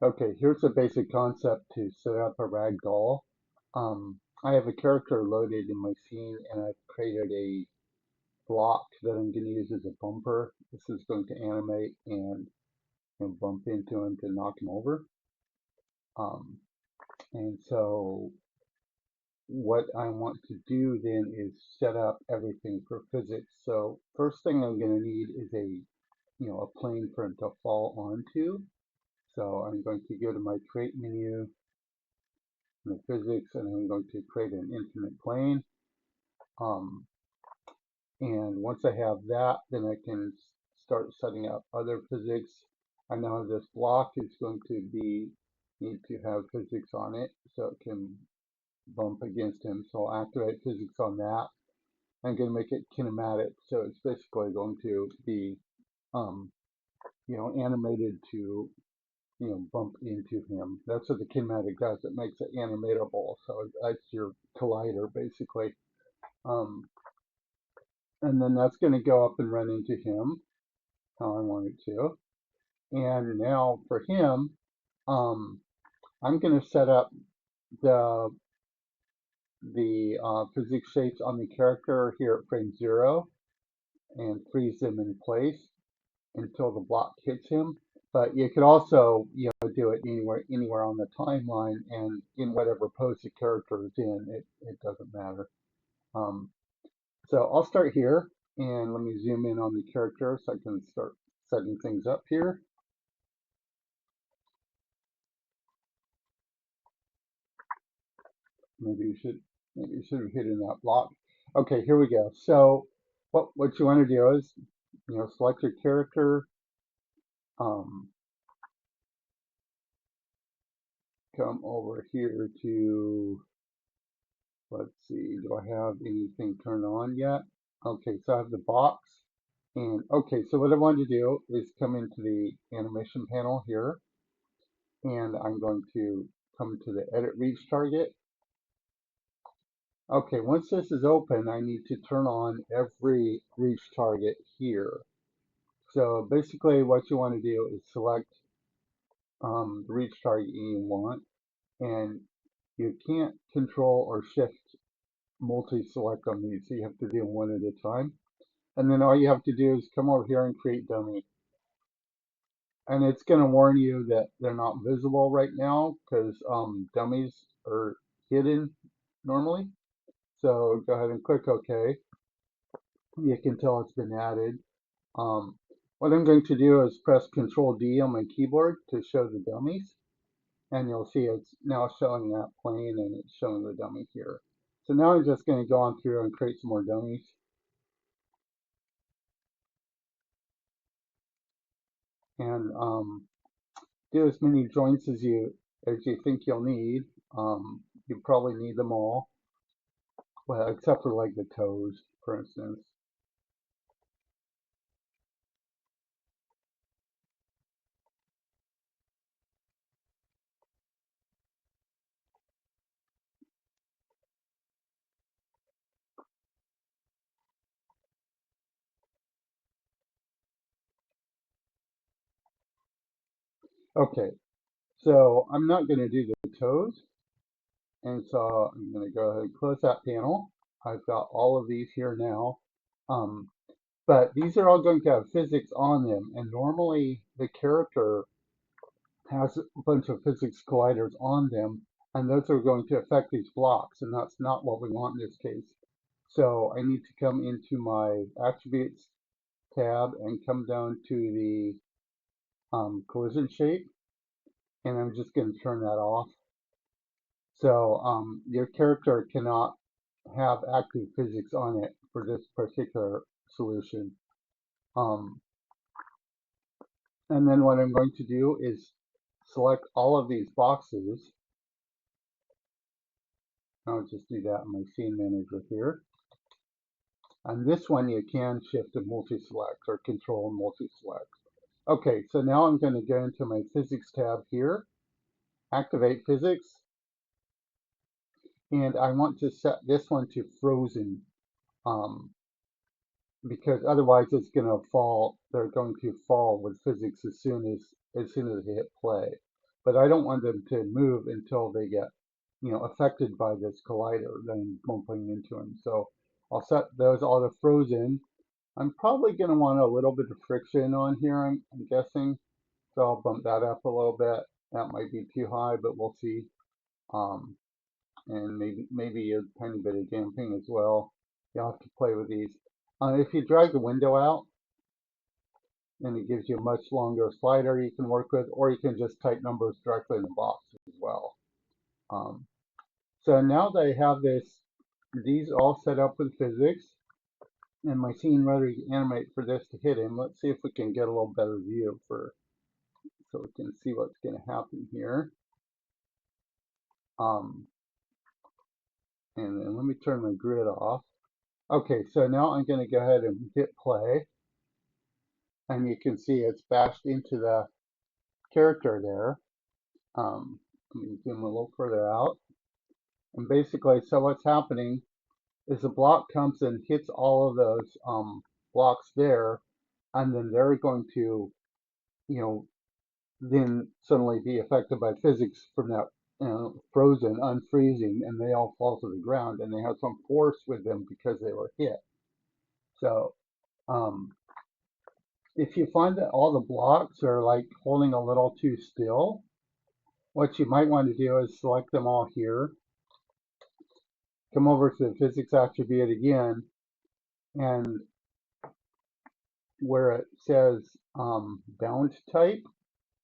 Okay, here's a basic concept to set up a ragdoll. I have a character loaded in my scene and I've created a block that I'm going to use as a bumper. This is going to animate and bump into him to knock him over. Um, and so what I want to do then is set up everything for physics. So first thing I'm going to need is a plane for him to fall onto. So I'm going to go to my create menu, the physics, and I'm going to create an infinite plane. Um, and once I have that, then I can start setting up other physics. I know this block is going to need to have physics on it so it can bump against him. So I'll activate physics on that. I'm going to make it kinematic, so it's basically going to be um, animated to bump into him. That's what the kinematic does. It makes it animatable. So that's your collider basically. Um, and then that's going to go up and run into him how I want it to. And now for him, um, I'm going to set up the physics shapes on the character here at frame 0 and freeze them in place until the block hits him. But you could also, do it anywhere on the timeline and in whatever pose the character is in. It doesn't matter. Um, so I'll start here and let me zoom in on the character so I can start setting things up here. Maybe you should have hidden that block. Okay, here we go. So what you want to do is, select your character, um, come over here to, let's see, do I have anything turned on yet? Okay, so I have the box. And okay, so what I want to do is come into the animation panel here, and I'm going to come to the edit reach target. Okay, once this is open, I need to turn on every reach target here. So basically what you want to do is select the reach target you want, and you can't control or shift multi-select on these, so you have to do them one at a time. And then all you have to do is come over here and create dummy. And it's going to warn you that they're not visible right now because dummies are hidden normally. So go ahead and click OK. You can tell it's been added. Um, what I'm going to do is press Control D on my keyboard to show the dummies. And you'll see it's now showing that plane and it's showing the dummy here. So now I'm just going to go on through and create some more dummies. And do as many joints as you think you'll need. You probably need them all, well, except for like the toes, for instance. Okay, so I'm not going to do the toes, and so I'm going to go ahead and close that panel. I've got all of these here now, um, but these are all going to have physics on them, and normally the character has a bunch of physics colliders on them, and those are going to affect these blocks, and that's not what we want in this case. So I need to come into my attributes tab and come down to the collision shape, and I'm just going to turn that off. So your character cannot have active physics on it for this particular solution. Um, and then what I'm going to do is select all of these boxes. I'll just do that in my scene manager here. On this one, you can shift and multi-select or control and multi-select. Okay, so now I'm going to go into my physics tab here, activate physics, and I want to set this one to frozen um, because otherwise it's going to fall. They're going to fall with physics as soon as they hit play. but I don't want them to move until they get, affected by this collider that I'm bumping into them. So I'll set those auto frozen. I'm probably going to want a little bit of friction on here, I'm guessing. So I'll bump that up a little bit. That might be too high, but we'll see. Um, and maybe a tiny bit of damping as well. You'll have to play with these. If you drag the window out, then it gives you a much longer slider you can work with, or you can just type numbers directly in the box as well. Um, so now that I have these all set up with physics, and my scene ready to animate for this to hit him, let's see if we can get a little better view so we can see what's going to happen here. Um, and then let me turn my grid off. Okay, so now I'm going to go ahead and hit play, and you can see it's bashed into the character there. Let me zoom a little further out. And basically, so what's happening is the block comes and hits all of those blocks there, and then they're going to, you know, then suddenly be affected by physics from that frozen, unfreezing, and they all fall to the ground, and they have some force with them because they were hit. So um, if you find that all the blocks are like holding a little too still, what you might want to do is select them all here, come over to the physics attribute again, and where it says bound type,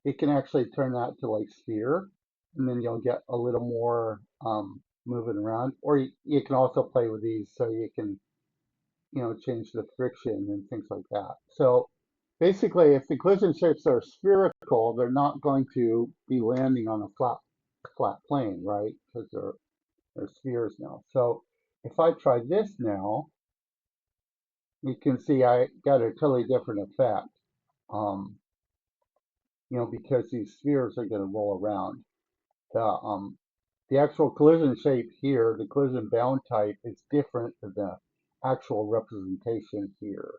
it can actually turn that to like sphere, and then you'll get a little more moving around. Or you can also play with these so you can, change the friction and things like that. So basically, if the collision shapes are spherical, they're not going to be landing on a flat plane, right? Because they're spheres now. So if I try this now, you can see I got a totally different effect. Um, because these spheres are going to roll around. The actual collision shape here, the collision bound type, is different than the actual representation here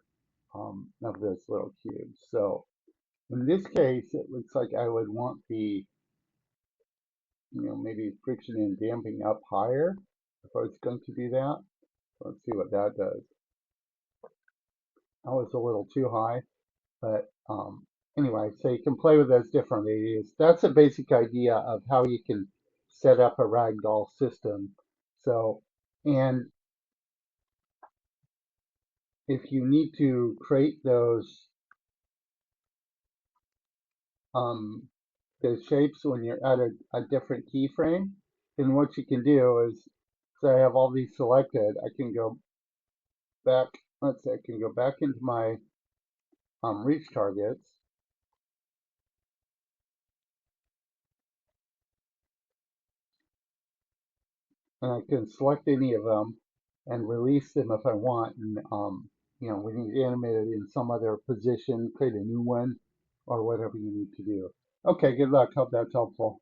of this little cube. So in this case, it looks like I would want the, maybe friction and damping up higher if I was going to do that. Let's see what that does. That was a little too high, but anyway, so you can play with those differently. That's a basic idea of how you can set up a ragdoll system. So, and if you need to create um, those shapes when you're at a different keyframe, then what you can do is, so I have all these selected, I can go back, let's say I can go back into my reach targets, and I can select any of them and release them if I want. And we need to animate it in some other position, create a new one, or whatever you need to do. Okay, good luck. Hope that's helpful.